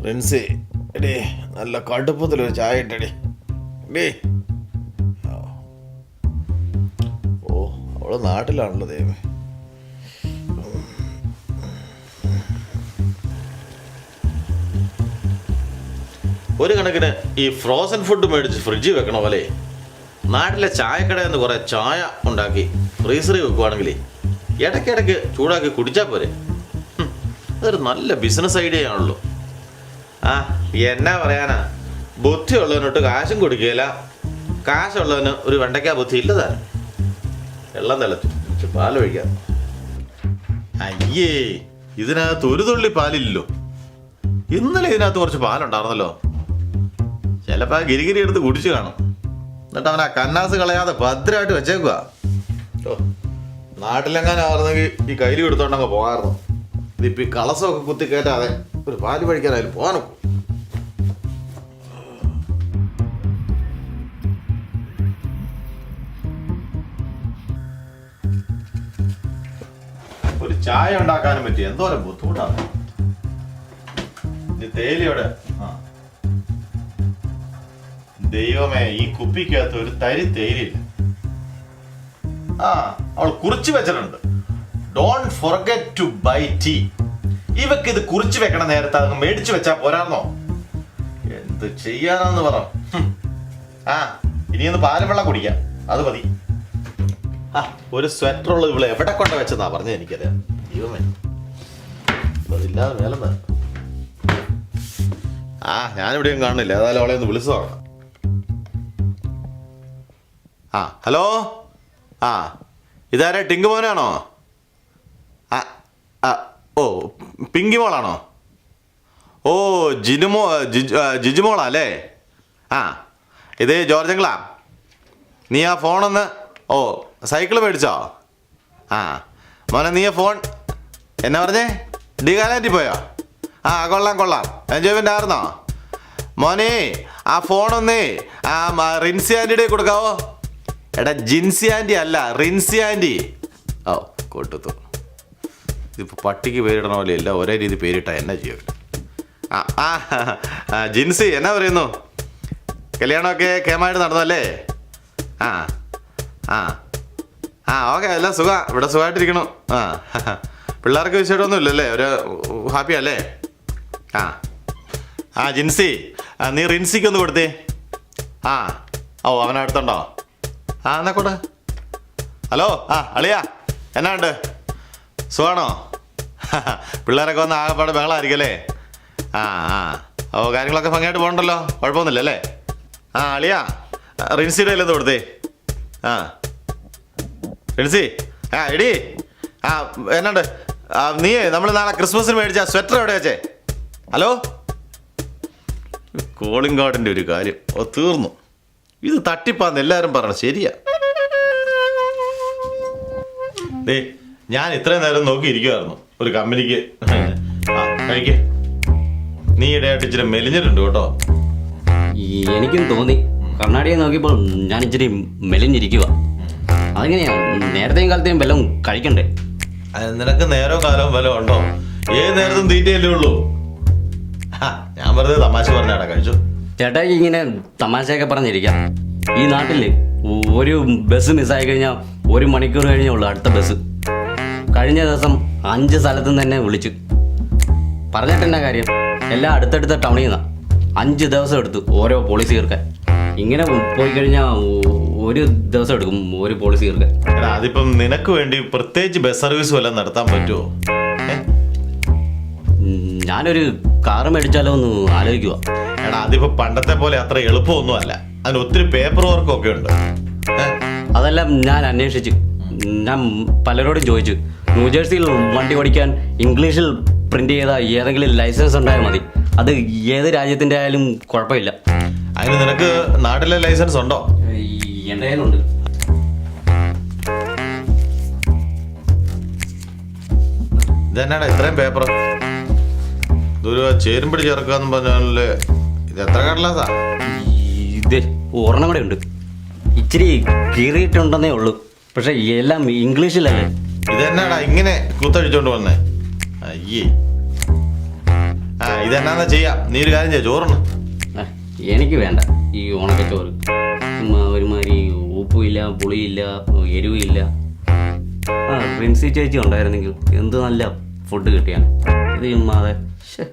റിൻസി എടേ നല്ല കടുപ്പത്തിലൊരു ചായ ഇട്ടടി ഡേ. ഓ അവള് നാട്ടിലാണല്ലോ ദൈവമേ. ഒരു കണക്കിന് ഈ ഫ്രോസൺ ഫുഡ് മേടിച്ച് ഫ്രിഡ്ജിൽ വെക്കണ പോലെ നാട്ടിലെ ചായക്കടയിൽ നിന്ന് കുറേ ചായ ഉണ്ടാക്കി ഫ്രീസറിൽ വെക്കുവാണെങ്കിൽ ഇടയ്ക്കിടയ്ക്ക് ചൂടാക്കി കുടിച്ചാൽ പോരെ. അതൊരു നല്ല ബിസിനസ് ഐഡിയ ആണല്ലോ. ആ എന്നാ പറയാനാ, ബുദ്ധിയുള്ളവനോട്ട് കാശും കൊടുക്കുകയില്ല, കാശുള്ളവന് ഒരു വെണ്ടയ്ക്കാ ബുദ്ധി ഇല്ലതാനും. വെള്ളം തിളച്ചു പാലൊഴിക്കാം. അയ്യേ, ഇതിനകത്ത് ഒരു തുള്ളി പാലില്ലല്ലോ. ഇന്നലെ ഇതിനകത്ത് കുറച്ച് പാലുണ്ടായിരുന്നല്ലോ. ചിലപ്പോൾ ആ ഗിരിഗിരി എടുത്ത് കുടിച്ചു കാണും. എന്നിട്ട് അവൻ ആ കന്നാസ് കളയാതെ ഭദ്രമായിട്ട് വെച്ചേക്കുക. ഓ, നാട്ടിലെങ്ങാനായിരുന്നെങ്കിൽ ഈ കയ്യിൽ കൊടുത്തോണ്ടങ്ങ് പോകാമായിരുന്നു. ഇതിപ്പോൾ ഈ കളസമൊക്കെ കുത്തി കയറ്റാതെ ഒരു പാല് പഴിക്കാനായാലും പോകാനൊക്കെ. ഒരു ചായ ഉണ്ടാക്കാനും പറ്റി എന്തോരം ബുദ്ധിമുട്ടാണ്. തേയിലയോടെ ദൈവമേ, ഈ കുപ്പിക്കകത്ത് ഒരു തരി തേയിലയില്ല. ആ, അവൾ കുറിച്ച് വെച്ചിട്ടുണ്ട്, don't forget to buy tea. ഇവക്ക് ഇത് കുറിച്ച് വെക്കണ നേരത്തെ അത് മേടിച്ചു വെച്ചാ പോരാന്നോ? എന്ത് ചെയ്യാനാന്ന് പറ. ആ, ഇനിയൊന്ന് പാലും വെള്ളം കുടിക്കാം, അത് മതി. ആ, ഒരു സ്വെറ്റർ ഉള്ളത് ഇവളെ എവിടെ കൊണ്ട് വെച്ചെന്നാ പറഞ്ഞത് എനിക്കറിയാം. ദൈവമേ, അതില്ലാതെ മേലെന്ന്. ആ, ഞാനിവിടെയും കാണുന്നില്ല. ഏതായാലും അവളെ ഒന്ന് വിളിച്ചു നോക്കാം. ആ, ഹലോ. ആ, ഇതാരാ, ടിങ്കു മോനാണോ? ആ ആ, ഓ പിങ്കി മോളാണോ? ഓ ജിജുമോളാ അല്ലേ? ആ, ഇത് ജോർജങ്ങളാ. നീ ആ ഫോണൊന്ന്, ഓ സൈക്കിള് മേടിച്ചോ? ആ മോനെ, നീ ആ ഫോൺ എന്നാ പറഞ്ഞേ, ഡീകാലാൻഡിൽ പോയോ? ആ, കൊള്ളാം കൊള്ളാം, എൻജോയ്മെൻ്റ് ആയിരുന്നോ മോനെ? ആ ഫോണൊന്നേ ആ റിൻസി ആൻറ്റിയുടെ കൊടുക്കാവോ? എടാ, ജിൻസി ആൻറ്റി അല്ല, റിൻസി ആൻറ്റി. ഓ കൊടുത്തു. ഇതിപ്പോൾ പട്ടിക്ക് പേരിടണ പോലെ ഇല്ല, ഒരേ രീതി പേരിട്ടാ എന്നാ ചെയ്യും. ആ ആ ജിൻസി, എന്നാ പറയുന്നു? കല്യാണമൊക്കെ കേമായിട്ട് നടന്നല്ലേ? ആ ആ ആ ഓക്കെ, എല്ലാം സുഖം, ഇവിടെ സുഖമായിട്ടിരിക്കണം. ആ, പിള്ളേർക്ക് വിഷയമൊന്നും ഇല്ലല്ലേ, ഒരു ഹാപ്പി അല്ലേ? ആ ആ ജിൻസി, നീ റിൻസിക്കൊന്ന് കൊടുത്തേ. ആ ഓ, അവനടുത്തുണ്ടോ? ആ എന്നാ കൂടെ. ഹലോ, ആ അളിയാ, എന്നാ ഉണ്ട്, സുഖമാണോ? പിള്ളേരൊക്കെ വന്ന് ആകെപ്പാടെ ബഹളമായിരിക്കും അല്ലേ? ആ ആ ഓ, കാര്യങ്ങളൊക്കെ ഭംഗിയായിട്ട് പോകണ്ടല്ലോ, കുഴപ്പമൊന്നുമില്ല അല്ലേ? ആ അളിയാ, റിൻസിയുടെ കയ്യിലൊന്ന് കൊടുത്തേ. ആ റിൻസി, ആ എടി, ആ എന്നാണ്ട്, നീ നമ്മൾ നാളെ ക്രിസ്മസിന് മേടിച്ച സ്വെറ്റർ എവിടെ വെച്ചേ? ഹലോ, കോളിംഗ് കാർഡിൻ്റെ ഒരു കാര്യം, ഓ തീർന്നു. ഇത് തട്ടിപ്പാന്ന് എല്ലാവരും പറയണം, ശരിയാ. ദേ, ഞാൻ ഇത്രയും നേരം നോക്കിയിരിക്കുമായിരുന്നു ഒരു കമ്പനിക്ക്. ആ കഴിക്കേ, നീ ഇടയായിട്ട് ഇച്ചിരി മെലിഞ്ഞിട്ടുണ്ട് കേട്ടോ. എനിക്കും തോന്നി, കണ്ണാടിയെ നോക്കിയപ്പോൾ ഞാൻ ഇച്ചിരി മെലിഞ്ഞിരിക്കുക. അതെങ്ങനെയാ, നേരത്തെയും കാലത്തെയും വല്ലതും കഴിക്കണ്ടേ? നിനക്ക് നേരവും കാലവും വല്ലതും ഉണ്ടോ? ഏത് നേരത്തും തീറ്റയല്ലേ ഉള്ളൂ. ഞാൻ വെറുതെ തമാശ പറഞ്ഞാടാ, കഴിച്ചു. ചേട്ടായി ഇങ്ങനെ തമാശയൊക്കെ പറഞ്ഞിരിക്കാം. ഈ നാട്ടിൽ ഒരു ബസ് മിസ്സായി കഴിഞ്ഞാൽ 1 മണിക്കൂർ കഴിഞ്ഞേ ഉള്ളൂ അടുത്ത ബസ്. കഴിഞ്ഞ ദിവസം 5 സ്ഥലത്തു നിന്ന് തന്നെ വിളിച്ചു. പറഞ്ഞിട്ടെന്നാ കാര്യം, എല്ലാം അടുത്തടുത്ത ടൗണിൽ നിന്നാണ്. 5 ദിവസം എടുത്തു ഓരോ പോളിസി തീർക്കാൻ. ഇങ്ങനെ പോയി കഴിഞ്ഞാൽ 1 ദിവസം എടുക്കും ഒരു പോളിസി തീർക്കാൻ. എടാ, അതിപ്പം നിനക്ക് വേണ്ടി പ്രത്യേകിച്ച് ബസ് സർവീസ് വല്ലതും നടത്താൻ പറ്റുമോ? ഞാനൊരു കാറ് മേടിച്ചാലോ എന്ന് ആലോചിക്കുക. എടാ, അതിപ്പോ പണ്ടത്തെ പോലെ അത്ര എളുപ്പമൊന്നും അല്ല, അതിന് ഒത്തിരി പേപ്പർ വർക്കൊക്കെ ഉണ്ട്. അതെല്ലാം ഞാൻ അന്വേഷിച്ചു, ഞാൻ പലരോടും ചോദിച്ചു. ന്യൂജേഴ്സിയിൽ വണ്ടി ഓടിക്കാൻ ഇംഗ്ലീഷിൽ പ്രിന്റ് ചെയ്ത ഏതെങ്കിലും ലൈസൻസ് ഉണ്ടായാൽ മതി. അത് ഏത് രാജ്യത്തിൻ്റെ ആയാലും കുഴപ്പമില്ല. അതിന് നിനക്ക് നാട്ടിലെ ലൈസൻസ് ഉണ്ടോ? എൻ്റെ കയ്യിലുണ്ട്. ഇതെന്നാടാ ഇത്രയും പേപ്പർ? ഇതൊരു ചേരുമ്പടി ചേർക്കാന്ന് പറഞ്ഞാലേ, ഇത് എത്ര കടലാസാ? ഇത് ഒരെണ്ണം കൂടെ ഉണ്ട്, ഇച്ചിരി കീറിയിട്ടുണ്ടെന്നേ ഉള്ളൂ. പക്ഷെ എല്ലാം ഇംഗ്ലീഷിലല്ലേ. ഇതെന്നാടാ ഇങ്ങനെ കൂത്തഴിച്ചോണ്ട് വന്നേ? അയ്യേ, ആ ഇതെന്നാന്ന് ചെയ്യാം. നീ ഒരു കാര്യം ചെയ്യാം, ചോറുണ്ട്. എനിക്ക് വേണ്ട ഈ ഉണക്കച്ചോറ്. ചുമ്മാ ഒരുമാതിരി ഉപ്പുമില്ല, പുളിയില്ല, എരിവില്ല. ആ പ്രിൻസി ചേച്ചി ഉണ്ടായിരുന്നെങ്കിൽ എന്ത് നല്ല ഫുഡ് കിട്ടിയാണ്. ഇത് ചുമ്മാതെ ശ്ശെ.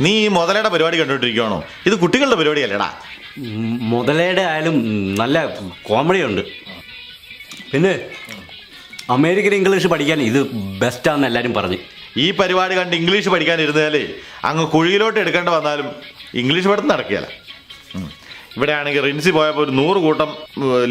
നീ ഈ മുതലയുടെ പരിപാടി കണ്ടുകൊണ്ടിരിക്കുകയാണോ? ഇത് കുട്ടികളുടെ പരിപാടിയല്ലേടാ. മുതലയുടെ ആയാലും നല്ല കോമഡി ഉണ്ട്. പിന്നെ അമേരിക്കൻ ഇംഗ്ലീഷ് പഠിക്കാൻ ഇത് ബെസ്റ്റാന്ന് എല്ലാവരും പറഞ്ഞു. ഈ പരിപാടി കണ്ട് ഇംഗ്ലീഷ് പഠിക്കാനിരുന്നാലേ അങ്ങ് കുഴിയിലോട്ട് എടുക്കേണ്ട വന്നാലും ഇംഗ്ലീഷ് പഠിത്തം നടക്കുകയല്ല. ഇവിടെ ആണെങ്കിൽ റിൻസി പോയപ്പോൾ ഒരു 100 കൂട്ടം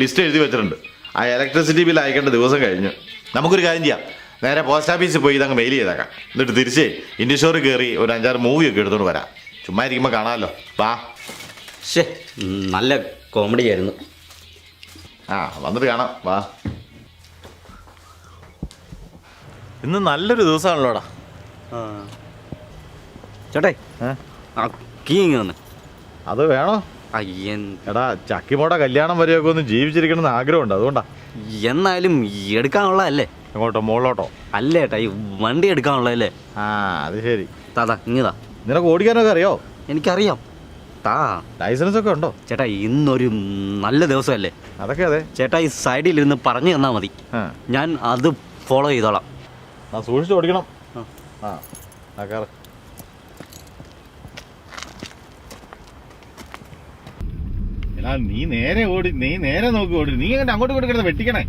ലിസ്റ്റ് എഴുതി വെച്ചിട്ടുണ്ട്. ആ ഇലക്ട്രിസിറ്റി ബിൽ അയക്കേണ്ട ദിവസം കഴിഞ്ഞ്. നമുക്കൊരു കാര്യം ചെയ്യാം, നേരെ പോസ്റ്റ് ഓഫീസിൽ പോയി ഇതങ്ങ് മെയിൽ ചെയ്തേക്കാം. എന്നിട്ട് തിരിച്ച് ഇന്ത്യ സ്റ്റോറിൽ കയറി ഒരു 5-6 മൂവിയൊക്കെ എടുത്തുകൊണ്ട് വരാം. ചുമ്മാ ഇരിക്കുമ്പോൾ കാണാമല്ലോ. വാ. ശേ, നല്ല കോമഡി ആയിരുന്നു. ആ വന്നിട്ട് കാണാം. വാ. ഇന്ന് നല്ലൊരു ദിവസമാണല്ലോടാ. ചേട്ടേ കീ വന്ന് അത് വേണോ? എടാ ചക്കിമോടെ കല്യാണം വരെയൊക്കെ ഒന്ന് ജീവിച്ചിരിക്കണമെന്ന് ആഗ്രഹമുണ്ട്, അതുകൊണ്ടാ. എന്നാലും എടുക്കാനുള്ളതല്ലേ? എങ്ങോട്ടോ? മുകളിലോട്ടോ? അല്ലേ ഏട്ടാ, ഈ വണ്ടി എടുക്കാനുള്ളതല്ലേ? ആ അത് ശരി. താതാ ഇങ്ങതാ. നിനക്ക് ഓടിക്കാനൊക്കെ അറിയോ? എനിക്കറിയാം. താ. ലൈസൻസ് ഒക്കെ ഉണ്ടോ? ചേട്ടാ ഇന്നൊരു നല്ല ദിവസമല്ലേ? അതൊക്കെ അതെ. ചേട്ടാ ഈ സൈഡിലിരുന്ന് പറഞ്ഞു തന്നാൽ മതി, ഞാൻ അത് ഫോളോ ചെയ്തോളാം. ആ സൂക്ഷിച്ച് ഓടിക്കണം. ആ കയറ്. നീ നേരെ ഓടി, നീ നേരെ നോക്കി ഓടി. നീ എങ്ങനെ അങ്ങോട്ട് ഇങ്ങോട്ട് കിടന്ന് വെട്ടിക്കണേ?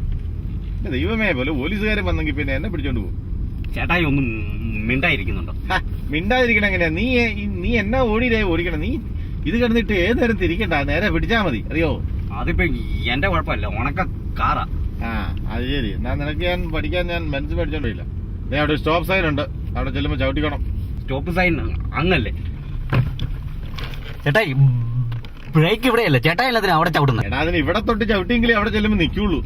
ദൈവമേ, പോലെ പോലീസുകാരൻ വന്നെങ്കിൽ പിന്നെ എന്നെ പിടിച്ചോണ്ട് പോകും. ചേട്ടായി ഒന്നും മിണ്ടായിരിക്കുന്നുണ്ടോ? മിണ്ടാതിരിക്കണം എങ്ങനെയാ? നീ എന്നാ ഓടിക്കണം. നീ ഇത് കിടന്നിട്ട് ഏത് നേരം തിരിക്കണ്ട, നേരെ പിടിച്ചാ മതി, അറിയോ? അതിപ്പോ എന്റെ കുഴപ്പമില്ല, ഉണക്ക കാറാ. ആ അത് ശരി. എന്നാ നിനക്ക് ഞാൻ പഠിക്കാൻ ഞാൻ മനസ്സ് പഠിച്ചോണ്ടില്ല. നീ അവിടെ സ്റ്റോപ്പ് സൈൻ ഉണ്ട്, അവിടെ ചെല്ലുമ്പോ ചവിട്ടിക്കണം. സ്റ്റോപ്പ് സൈൻ അങ്ങല്ലേ ചേട്ടായി? ബ്രേക്ക് ഇവിടെയല്ലേ ചേട്ടാ, എല്ലാത്തിനും അവിടെ ചവിട്ടുന്നത്. എടാ അതിന് ഇവിടെ തൊട്ട് ചവിട്ടിയെങ്കിലേ അവിടെ ചെല്ലുമ്പോ നിൽക്കുള്ളൂ.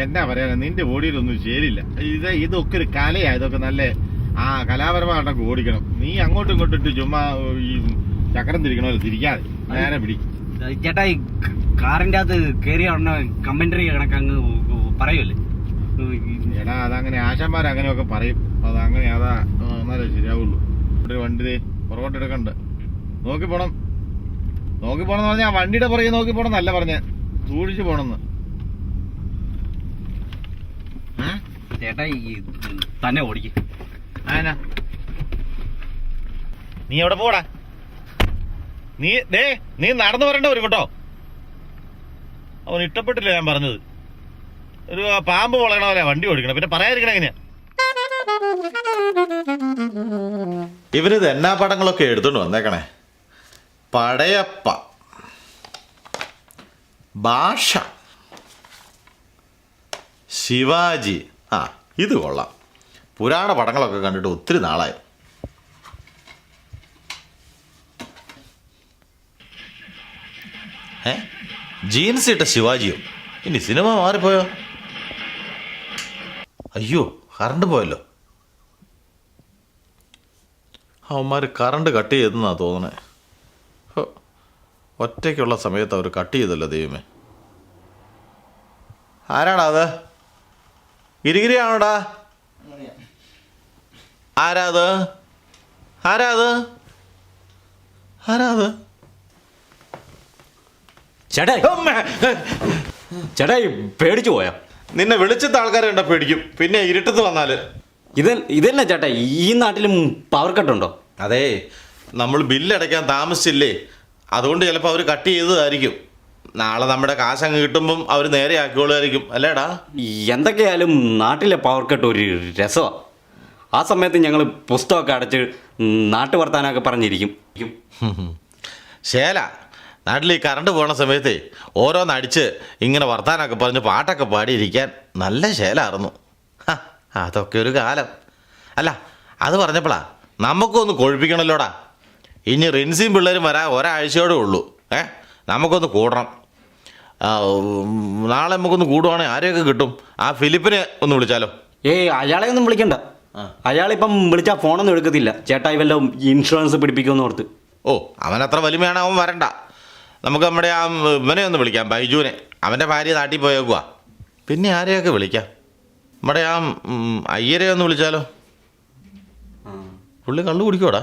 എന്നാ പറയാനാ, നിന്റെ ഓടിയിലൊന്നും ശരിയില്ല. ഇതൊക്കെ ഒരു കലയാ. ഇതൊക്കെ നല്ല കലാപരമായിട്ടൊക്കെ ഓടിക്കണം. നീ അങ്ങോട്ടും ഇങ്ങോട്ടും ഇട്ട് ചുമ്മാ ഈ ചക്രം തിരിക്കണമല്ലോ, തിരിക്കാതെ നേരെ പിടിക്കും. ചേട്ടാ ഈ കാറിന്റെ അകത്ത് കയറിയ ഉടനെ കമന്ററി കണക്കങ്ങ് പറയുമല്ലേ? എടാ അതങ്ങനെ ആശാന്മാർ അങ്ങനെയൊക്കെ പറയും. അതങ്ങനെ അതാ എന്നാലേ ശരിയാവുള്ളൂ. ഇവിടെ വണ്ടി പുറകോട്ട് എടുക്കണ്ട, നോക്കി പോണം. നോക്കി പോണെന്ന് പറഞ്ഞാൽ വണ്ടിയുടെ പുറകെ നോക്കി പോണം എന്നല്ല പറഞ്ഞ, സൂക്ഷിച്ചു പോണെന്ന്. ചേട്ടാ ഈ തന്നെ ഓടിക്കും. നീ എവിടെ പോടാ? നീ നടന്നു വരേണ്ട വരും കേട്ടോ. അവൻ ഇഷ്ടപ്പെട്ടില്ല ഞാൻ പറഞ്ഞത്. ഒരു പാമ്പ് വളയണ പോലെ വണ്ടി ഓടിക്കണം, പിന്നെ പറയാതിരിക്കണം എങ്ങനെയാ? ഇവരിത് എന്നാ പടങ്ങളൊക്കെ എടുത്തോണ്ട് വന്നേക്കണേ. പടയപ്പ, ഭാഷ, ശിവാജി. ആ ഇത് കൊള്ളാം. പുരാണ പടങ്ങളൊക്കെ കണ്ടിട്ട് ഒത്തിരി നാളായി. ജീൻസ് ഇട്ട ശിവാജിയോ? ഇനി സിനിമ മാറിപ്പോയോ? അയ്യോ കറണ്ട് പോയല്ലോ. അവന്മാർ കറണ്ട് കട്ട് ചെയ്തെന്നാ തോന്നണേ. ഒറ്റയ്ക്കുള്ള സമയത്ത് അവർ കട്ട് ചെയ്തല്ലോ ദൈവമേ. ആരാടാ അത്? ഗിരിഗിരിയാണോടാ? ആരാത്? ചേട്ടായി പേടിച്ചു പോയാ? നിന്നെ വിളിച്ചത് ആൾക്കാരെ കണ്ട പേടിക്കും, പിന്നെ ഇരുട്ടത്ത് വന്നാല്. ഇതന്നെ ചേട്ടാ, ഈ നാട്ടിലും പവർ കട്ടുണ്ടോ? അതെ, നമ്മൾ ബില്ലടയ്ക്കാൻ താമസിച്ചില്ലേ, അതുകൊണ്ട് ചിലപ്പോൾ അവർ കട്ട് ചെയ്തതായിരിക്കും. നാളെ നമ്മുടെ കാശ് അങ്ങ് കിട്ടുമ്പം അവർ നേരെ ആക്കിക്കോളുമായിരിക്കും, അല്ലേടാ? എന്തൊക്കെയായാലും നാട്ടിലെ പവർ കട്ട് ഒരു രസമാണ്. ആ സമയത്ത് ഞങ്ങൾ പുസ്തകമൊക്കെ അടച്ച് നാട്ടു വർത്താനൊക്കെ പറഞ്ഞിരിക്കും. ശേല നാട്ടിൽ ഈ കറണ്ട് പോണ സമയത്തേ ഓരോന്നടിച്ച് ഇങ്ങനെ വർത്താനൊക്കെ പറഞ്ഞ് പാട്ടൊക്കെ പാടിയിരിക്കാൻ നല്ല ശേലായിരുന്നു. അതൊക്കെ ഒരു കാലം. അല്ല അത് പറഞ്ഞപ്പോഴാ നമുക്കൊന്ന് കൊഴിപ്പിക്കണല്ലോടാ. ഇനി റിൻസിയും പിള്ളേരും വരാൻ ഒരാഴ്ചയോടെ ഉള്ളൂ. നമുക്കൊന്ന് കൂടണം. നാളെ നമുക്കൊന്ന് കൂടുവാണെങ്കിൽ ആരെയൊക്കെ കിട്ടും? ആ ഫിലിപ്പിനെ ഒന്ന് വിളിച്ചാലോ? അയാളെ ഒന്നും വിളിക്കണ്ട. അയാളിപ്പം വിളിച്ചാൽ ഫോണൊന്നും എടുക്കത്തില്ല. ചേട്ടായി വല്ല ഇൻഷുറൻസ് പിടിപ്പിക്കുമെന്ന് ഓർത്ത്. ഓ അവനത്ര വലിമയാണ്, അവൻ വരണ്ട. നമുക്ക് നമ്മുടെ ആ ഇവനെ ഒന്ന് വിളിക്കാം, ബൈജുവിനെ. അവൻ്റെ ഭാര്യ നാട്ടിൽ പോയേക്കുക. പിന്നെ ആരെയൊക്കെ വിളിക്കാം? നമ്മുടെ ആ അയ്യരെ ഒന്ന് വിളിച്ചാലോ? പുള്ളി കള്ളു കുടിക്കോടാ?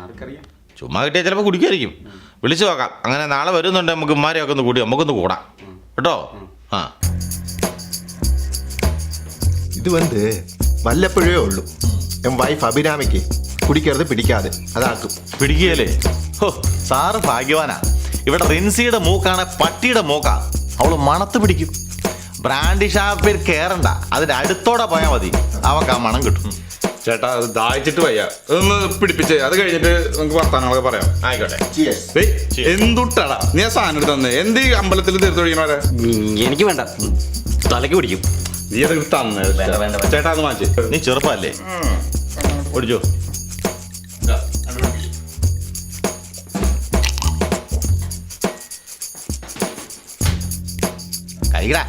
ആർക്കറിയാം, ചുമ്മാ കിട്ടിയാൽ ചിലപ്പോൾ കുടിക്കുമായിരിക്കും. വിളിച്ചു നോക്കാം. അങ്ങനെ നാളെ വരുന്നുണ്ട്, നമുക്ക് ഉമ്മാരെയൊക്കെ ഒന്ന് കൂടി നമുക്കൊന്ന് കൂടാം കേട്ടോ. ആ இது வந்து വല്ലപ്പോഴേ ഉള്ളൂ. എൻ വൈഫ് അഭിരാമിക്ക് കുടിക്കരുത്, പിടിക്കാതെ അതാക്കും. പിടിക്കുകയല്ലേ? ഓ സാറ് ഭാഗ്യവാനാ. ഇവിടെ റിൻസിയുടെ മൂക്കാണ് പട്ടിയുടെ മൂക്കാ. അവള് മണത്ത് പിടിക്കും. ബ്രാൻഡി ഷാപ്പിൽ കയറണ്ട, അതിൻ്റെ അടുത്തോടെ പോയാൽ മതി, അവൾക്ക് ആ മണം കിട്ടും. ചേട്ടാ അത് ദാഹിച്ചിട്ട് വയ്യ, അതൊന്ന് പിടിപ്പിച്ചേ. അത് കഴിഞ്ഞിട്ട് നമുക്ക് വർത്താനങ്ങളൊക്കെ പറയാം. ആയിക്കോട്ടെ. എന്തുട്ടാടാ നീ ആ സാധനം എടുത്ത് തന്നെ? എന്ത് ഈ അമ്പലത്തിൽ തീർത്തൊഴിക്കണവരെ? എനിക്ക് വേണ്ട, തലയ്ക്ക് പിടിക്കും. നീ അത് തന്നെ വേണ്ട, വേണ്ട. ചേട്ടാ അത് മാറ്റി. നീ ചെറുപ്പല്ലേ, ഓടിച്ചോ. കഴിക്കടാ.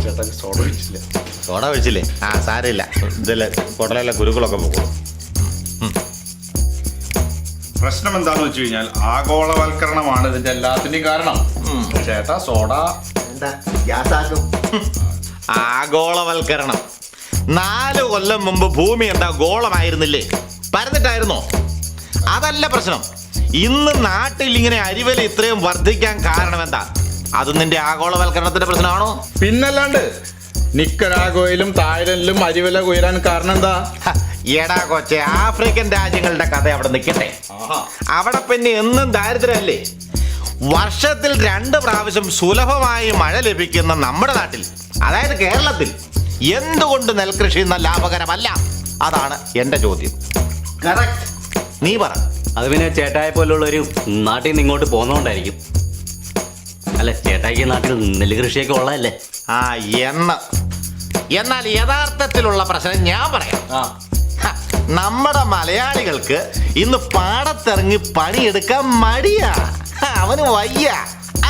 ചേട്ടാ സോഡ ഒഴിച്ചില്ല. സോഡ ഒഴിച്ചില്ലേ? ആ സാരമില്ല, ഇതല്ലേ കുടലെല്ലാം കുരുക്കളൊക്കെ പോകും. പ്രശ്നം എന്താന്ന് വെച്ച് കഴിഞ്ഞാൽ ആഗോളവൽക്കരണമാണ് ഇതിന്റെ എല്ലാത്തിന്റെയും കാരണം. ചേട്ടാ സോഡ എന്താ ഗ്യാസാക്കും? ആഗോളവൽക്കരണം. 4 കൊല്ലം മുമ്പ് ഭൂമി എന്താ ഗോളമായിരുന്നില്ലേ? പരന്നിട്ടായിരുന്നോ? അതല്ല പ്രശ്നം. ഇന്ന് നാട്ടിൽ ഇങ്ങനെ അരിവില ഇത്രയും വർദ്ധിക്കാൻ കാരണം എന്താ? അത് നിന്റെ ആഗോളവൽക്കരണത്തിന്റെ പ്രശ്നമാണോ? പിന്നല്ലാണ്ട് നിക്കരാഗോയിലും തായ്ലൻഡിലും അരിവില ഉയരാൻ കാരണം എന്താ? എടാ കൊച്ചെ, ആഫ്രിക്കൻ രാജ്യങ്ങളുടെ കഥ അവിടെ നിൽക്കട്ടെ. അവിടെ പിന്നെ എന്നും ദാരിദ്ര്യമല്ലേ? വർഷത്തിൽ 2 പ്രാവശ്യം സുലഭമായി മഴ ലഭിക്കുന്ന നമ്മുടെ നാട്ടിൽ, അതായത് കേരളത്തിൽ, എന്തുകൊണ്ട് നെൽകൃഷി ലാഭകരമല്ല? അതാണ് എൻ്റെ ചോദ്യം. കറക്റ്റ്. നീ പറ. അത് പിന്നെ ചേട്ടായെ പോലുള്ളൊരു നാട്ടിൽ നിന്ന് ഇങ്ങോട്ട് പോകുന്നതുകൊണ്ടായിരിക്കും. അല്ല, ചേട്ടായിക്ക് നാട്ടിൽ നെല്ല് കൃഷിയൊക്കെ ഉള്ളതല്ലേ? ആ എന്നാൽ യഥാർത്ഥത്തിലുള്ള പ്രശ്നം ഞാൻ പറയാം. നമ്മുടെ മലയാളികൾക്ക് ഇന്ന് പാടത്തിറങ്ങി പണിയെടുക്കാൻ മടിയാ. അവന് വയ്യ.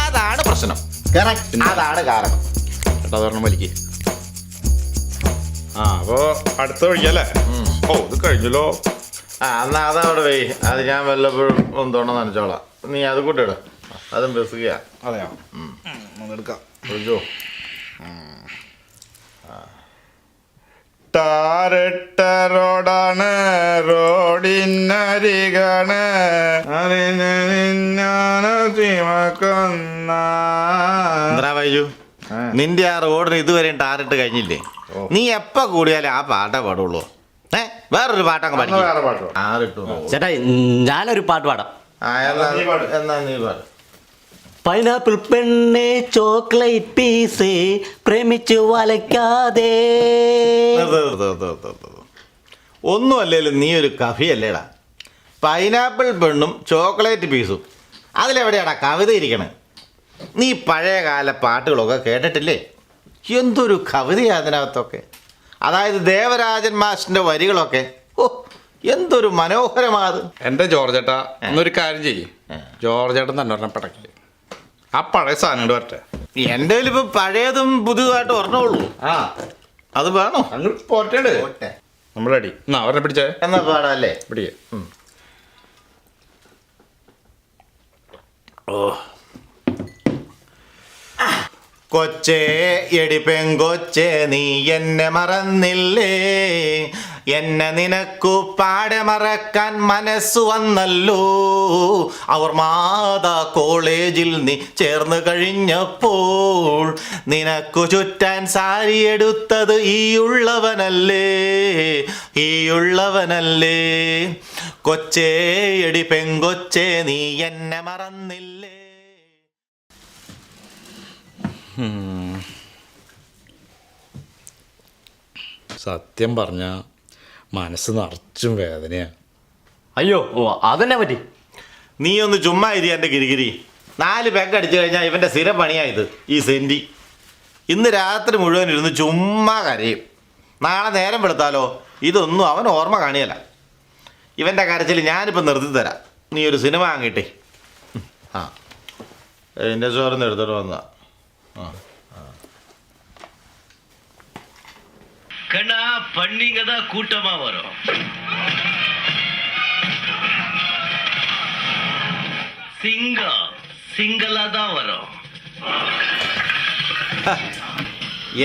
അതാണ് പ്രശ്നം. കറക്റ്റ്. അതാണ് കാരണം. ചേട്ടാ അതൊരെണ്ണം വലിക്ക്. ആ അപ്പോ അടുത്ത വഴിക്കല്ലേ? ഓ ഇത് കഴിഞ്ഞല്ലോ. ആ എന്നാ അതവിടെ പോയി. അത് ഞാൻ വല്ലപ്പോഴും ഒന്നോണം നനച്ചോളാം. നീ അത് കൂട്ടിയിട. അതും ബെസുകയാ. അതെയോ? എടുക്കാം. ഒഴിച്ചോ. ടാറിട്ട റോഡാണ്, റോഡിനരികാണ് എന്താ ബൈജു, നിന്റെ ആ റോഡിന് ഇതുവരെയും ടാറിട്ട് കഴിഞ്ഞില്ലേ? നീ എപ്പ കൂടിയാലും ആ പാട്ടേ പാടുള്ളൂ. വേറൊരു പാട്ടൊക്കെ പാടി. വേറെ പാട്ടോ? ടാറിട്ടു. ചേട്ടാ ഞാനൊരു പാട്ട് പാടാം. എന്നാ നീ പാട്. പൈനാപ്പിൾ പെണ്ണെ ചോക്ലേറ്റ് പീസ് പ്രേമിച്ചു വലയ്ക്കാതെ. ഒന്നും അല്ലേലും നീ ഒരു കവിയല്ലേടാ. പൈനാപ്പിൾ പെണ്ണും ചോക്ലേറ്റ് പീസും, അതിലെവിടെയാടാ കവിത ഇരിക്കണേ? നീ പഴയകാല പാട്ടുകളൊക്കെ കേട്ടിട്ടില്ലേ? എന്തൊരു കവിതയാ അതിനകത്തൊക്കെ. അതായത് ദേവരാജൻ മാഷിന്റെ വരികളൊക്കെ. ഓ എന്തൊരു മനോഹരമാത്. എന്റെ ജോർജേട്ടാ എന്നൊരു കാര്യം ചെയ്യ്. ജോർജേട്ടൻ തന്നെ ഒരെണ്ണം പടക്കില്ലേ? ആ പഴയ സാധനം വരട്ടെ. എൻ്റെ ഇപ്പൊ പഴയതും പുതുതായിട്ട് ഓർമ്മയുള്ളൂ. ആ അത് വേണോ? അങ്ങ് പോറ്റേണ്ട്. നമ്മൾ റെഡി. എന്നാ അവരെ പിടിച്ചേ. എന്നാ പാടാല്ലേ? പിടിക്കേ. കൊച്ചേ എടി പെങ്കൊച്ചേ, നീ എന്നെ മറന്നില്ലേ? എന്നെ നിനക്കു പാടെ മറക്കാൻ മനസ്സു വന്നല്ലോ. അവർ മാതാ കോളേജിൽ നീ ചേർന്ന് കഴിഞ്ഞപ്പോൾ നിനക്കു ചുറ്റാൻ സാരി എടുത്തത് ഈ ഉള്ളവനല്ലേ, ഈ ഉള്ളവനല്ലേ? കൊച്ചേ എടി പെങ്കൊച്ചേ, നീ എന്നെ മറന്നില്ലേ? സത്യം പറഞ്ഞ മനസ്സ് നിറച്ചും വേദനയാ. അയ്യോ, അതെന്നെ പറ്റി. നീ ഒന്ന് ചുമ്മാ ഇരി എൻ്റെ ഗിരിഗിരി. 4 പെഗ് അടിച്ചു കഴിഞ്ഞാൽ ഇവൻ്റെ സ്ഥിരം പണിയായത് ഈ സെൻറ്റി. ഇന്ന് രാത്രി മുഴുവൻ ഇരുന്ന് ചുമ്മാ കരയും. നാളെ നേരം വെളുത്താലോ ഇതൊന്നും അവൻ ഓർമ്മ കാണിയല്ല. ഇവൻ്റെ കരച്ചിൽ ഞാനിപ്പോൾ നിർത്തി തരാം. നീ ഒരു സിനിമ വാങ്ങിയിട്ടേ. ആ എൻ്റെ ചോറിന്ന് എടുത്തോട്ട് വന്നതാ. கண்ணா பண்ணிங்க தான் கூட்டமா வரும். சிங்கிளா தான் வரும்.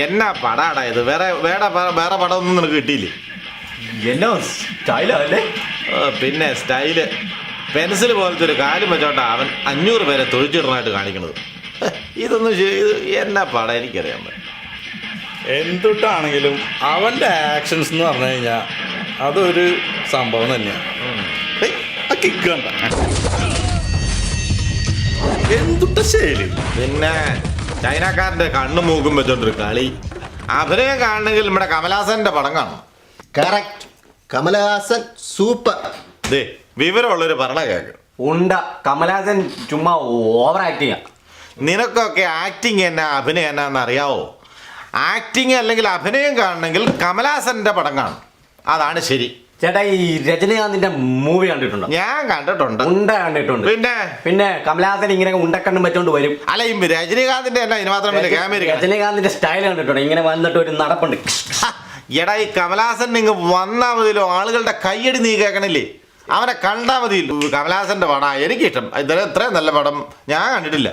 എന്നാ പടാടാ ഇത്? വേറെ വേറെ വേറെ പടമൊന്നും നിനക്ക് കിട്ടിയില്ലേ? എന്നോ സ്റ്റൈലല്ലേ? പിന്നെ സ്റ്റൈല് പെൻസിൽ പോലത്തെ ഒരു കാര്യം വെച്ചോട്ടാ അവൻ 500 പേരെ തൊഴിച്ചിടണമായിട്ട് കാണിക്കണത്. ഇതൊന്നും ഇത് എന്നാ പടം എനിക്കറിയാൻ പറ്റും. എന്തുട്ടാണെങ്കിലും അവന്റെ ആക്ഷൻസ് എന്ന് പറഞ്ഞു കഴിഞ്ഞാൽ അതൊരു സംഭവം തന്നെയാണ്. ആ കിക്ക് കണ്ട എന്തുട്ട ശൈലി. പിന്നെ ചൈനക്കാരൻ്റെ കണ്ണും മൂക്കും വെച്ചോണ്ടൊരു കളി. അഭിനയം കാണണമെങ്കിൽ നമ്മുടെ കമലഹാസന്റെ പടം കാണും. കറക്റ്റ്. കമലഹാസൻ സൂപ്പർ. ദേ വിവരമുള്ളൊരു പറയണ കേക്ക്. ഉണ്ട കമലഹാസൻ ചുമ്മാ ഓവർ ആക്ട് ചെയ്യാം. നിനക്കൊക്കെ ആക്ടിങ് എന്നാ അഭിനയം എന്നാന്ന് അറിയാവോ? ആക്ടിങ് അല്ലെങ്കിൽ അഭിനയം കാണണമെങ്കിൽ കമലഹാസന്റെ പടം കാണും. അതാണ് ശരി. ചേട്ടാ ഈ രജനീകാന്തിന്റെ മൂവി കണ്ടിട്ടുണ്ടോ? ഞാൻ കണ്ടിട്ടുണ്ട്. ഉണ്ട കണ്ടിട്ടുണ്ട്. പിന്നെ പിന്നെ കമലഹാസൻ ഇങ്ങനെ ഉണ്ടക്കണ്ണും വെച്ചോണ്ട് വരും. അല്ല ഈ രജനീകാന്തിന്റെ എന്നാ ഇതിന് മാത്രം വലിയ ക്യാമറ. രജനീകാന്തിന്റെ സ്റ്റൈൽ കണ്ടിട്ടുണ്ടോ? ഇങ്ങനെ വന്നിട്ട് ഒരു നടപ്പുണ്ട്. എടാ ഈ കമലഹാസൻ നിങ്ങൾ വന്നാ മതിയല്ലോ, ആളുകളുടെ കയ്യടി നീ കേൾക്കണില്ലേ? അവനെ കണ്ടാ മതി. കമലഹാസന്റെ പടാ എനിക്കിഷ്ടം. ഇത്രയും നല്ല പടം ഞാൻ കണ്ടിട്ടില്ല.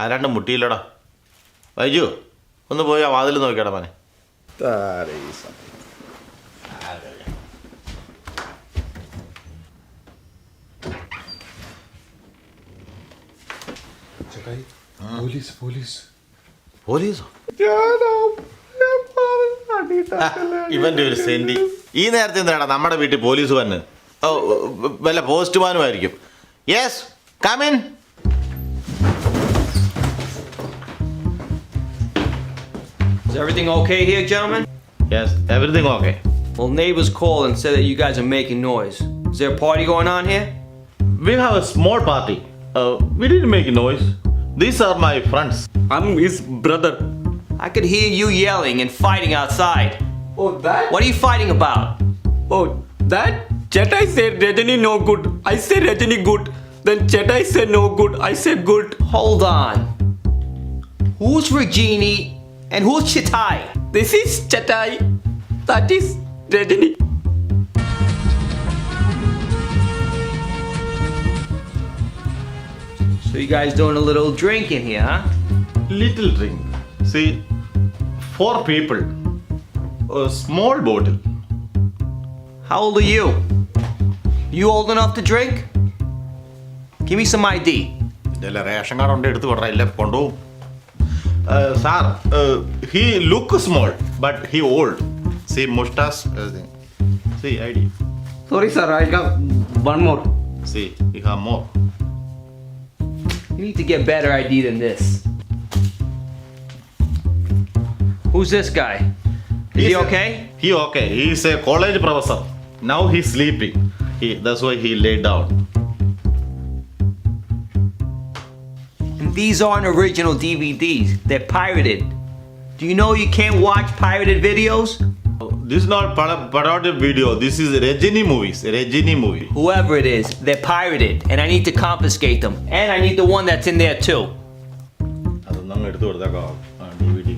ആരാണ്ട് മുട്ടിയില്ലടാ. വൈജു ഒന്ന് പോയി ആ വാതിൽ നോക്കിയാടാ മോനെ. പോലീസോ? ഇവന്റെ ഒരു സെന്റി. ഈ നേരത്തെ എന്താണ് നമ്മുടെ വീട്ടിൽ പോലീസ് വന്ന്? ഓ വല്ല പോസ്റ്റ്മാനുമായിരിക്കും. Yes come in. Is everything okay here, gentlemen? Yes everything okay. Well, neighbors called and said that you guys are making noise. Is there a party going on here? We have a small party. We didn't make noise. These are my friends. I'm his brother. I could hear you yelling and fighting outside. Oh, that? What are you fighting about? Oh, that? Chetai said Rajani no good. I said Rajani good. Then Chetai said no good. I said good. Hold on. Who's Regini and who's Chitai? This is Chetai. That is Rajani. So you guys doing a little drinking here, huh? Little drink. See, 4 people. A small bottle. How old are you? You old enough to drink? Give me some ID. ഇതെല്ലാം ration card ഉണ്ട്, എടുത്ത് കൊണ്ടാ എല്ലാം കൊണ്ടുപോകും. Sir he look small but he old. See mustache. See I D. Sorry, sir. I got one more. See he have more. You need to get better ID than this. Who's this guy? Is he okay? He okay. He is a college professor. Now he's sleeping. That's why he laid down. And these aren't original DVDs. They're pirated. Do you know you can't watch pirated videos? This is not parodic video. This is Rajini movies. Rajini movie. Whoever it is, they're pirated, and I need to confiscate them. And I need the one that's in there too. അതൊന്നും എടുത്തു കൊടുത്തേക്കോ. DVD.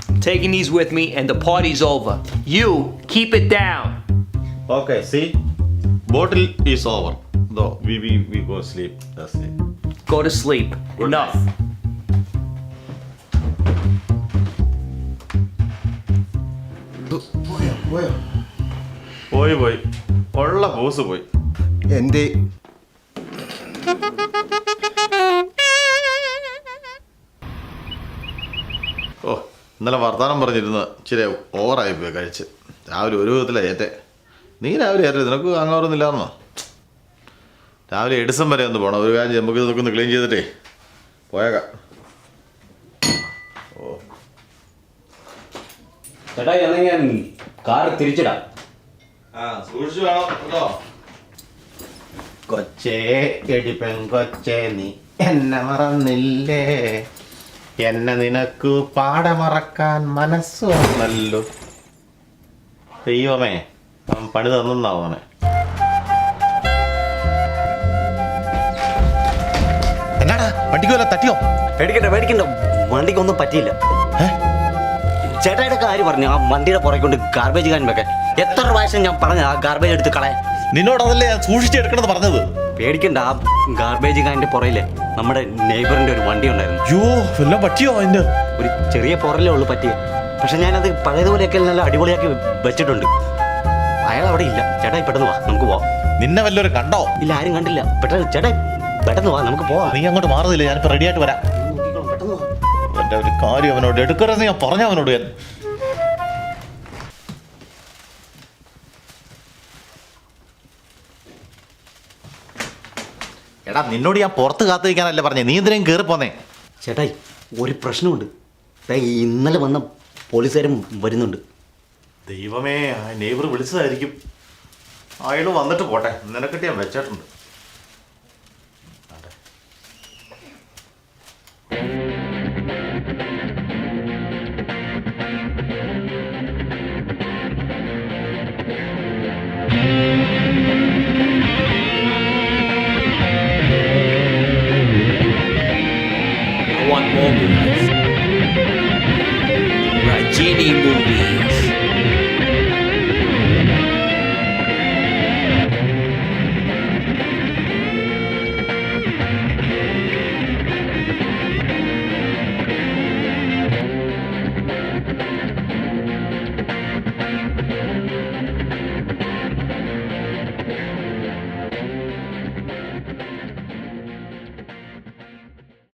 I'm taking these with me, and the party's over. You keep it down. Okay. See, bottle is over. Though we go sleep. That's it. Go to sleep. Enough. പോയി ഉള്ള pose പോയി. എൻ്റെ ഓ ഇന്നലെ വർത്താനം പറഞ്ഞിരുന്ന് ഇച്ചിരി ഓവറായി പോയി കഴിച്ച്. രാവിലെ ഒരു വിധത്തിലാണ് ഏറ്റേ. നീ രാവിലെ ഏറ്റേ, നിനക്ക് അങ്ങോട്ടൊന്നുമില്ലാന്നോ? രാവിലെ എഡിസം വരെ ഒന്ന് പോകണം. ഒരു കാര്യം നമുക്ക് ഇതൊക്കെ ഒന്ന് ക്ലീൻ ചെയ്തിട്ടേ പോയേക്കാം. ചേട്ടാ എന്നാ ഞാൻ കാർ തിരിച്ചിടാം. സൂക്ഷിച്ചു വേണം കേട്ടോ. കൊച്ചേ എടിപ്പൻ കൊച്ചേ നീ എന്നെ മറന്നില്ലേ, എന്നെ നിനക്ക് പാടമറക്കാൻ മനസ്സ് വന്നല്ലോ. ദൈവമേ അവൻ പണി തന്നാവണേ. എന്നാടാ വണ്ടിക്ക് വല്ല തട്ടിയോ? പേടിക്കണ്ട, വണ്ടിക്കൊന്നും പറ്റിയില്ല. ചേട്ടായുടെ കാര്യം പറഞ്ഞു ആ വണ്ടിയുടെ പുറകെ കൊണ്ട് ഗാർബേജ് കാൻ വെക്കാൻ. എത്ര പ്രാവശ്യം ഞാൻ പറഞ്ഞ ആ ഗാർബേജ് എടുത്ത് കളയാൻ. നിന്നോട് അതല്ലേ ഞാൻ സൂക്ഷിച്ചെടുക്കണമെന്ന് പറഞ്ഞത്. പേടിക്കണ്ട, ആ ഗാർബേജ് കാൻ്റെ പുറയിലെ നമ്മുടെ നെയ്ബറിന്റെ ഒരു വണ്ടി ഉണ്ടായിരുന്നു. അയ്യോ എല്ലാം പറ്റിയോ അതിന്റെ? ഒരു ചെറിയ പുറലേ ഉള്ളൂ പറ്റിയ. പക്ഷെ ഞാനത് പഴയതുപോലെയൊക്കെ നല്ല അടിപൊളിയാക്കി വെച്ചിട്ടുണ്ട്. അയാൾ അവിടെ ഇല്ല. ചേട്ടായി പെട്ടെന്ന് വാ, നമുക്ക് പോവാം. നിന്നെ വല്ലവരും കണ്ടോ? ഇല്ല, ആരും കണ്ടില്ല. പെട്ടെന്ന് ചേട്ടായി പെട്ടെന്ന് വാ, നമുക്ക് പോവാം. നീ അങ്ങോട്ട് മാറുന്നില്ല, ഞാനിപ്പോ റെഡി ആയിട്ട് വരാം. പെട്ടെന്ന് വാ. എന്റെ ഒരു കാര്യം അവനോട് എടുക്കരുതെന്ന് ഞാൻ പറഞ്ഞ അവനോട് ഞാൻ. എടാ നിന്നോട് ഞാൻ പുറത്ത് കാത്തു വയ്ക്കാനല്ലേ പറഞ്ഞേ, നീ എന്തിനും കയറി പോന്നേ? ചേട്ടായി ഒരു പ്രശ്നമുണ്ട്. ഇന്നലെ വന്ന പോലീസുകാരും വരുന്നുണ്ട്. ദൈവമേ, ആ നെയ്ബർ വിളിച്ചതായിരിക്കും. അയാൾ വന്നിട്ട് പോട്ടെ, നിനക്കിട്ട് ഞാൻ വെച്ചിട്ടുണ്ട്.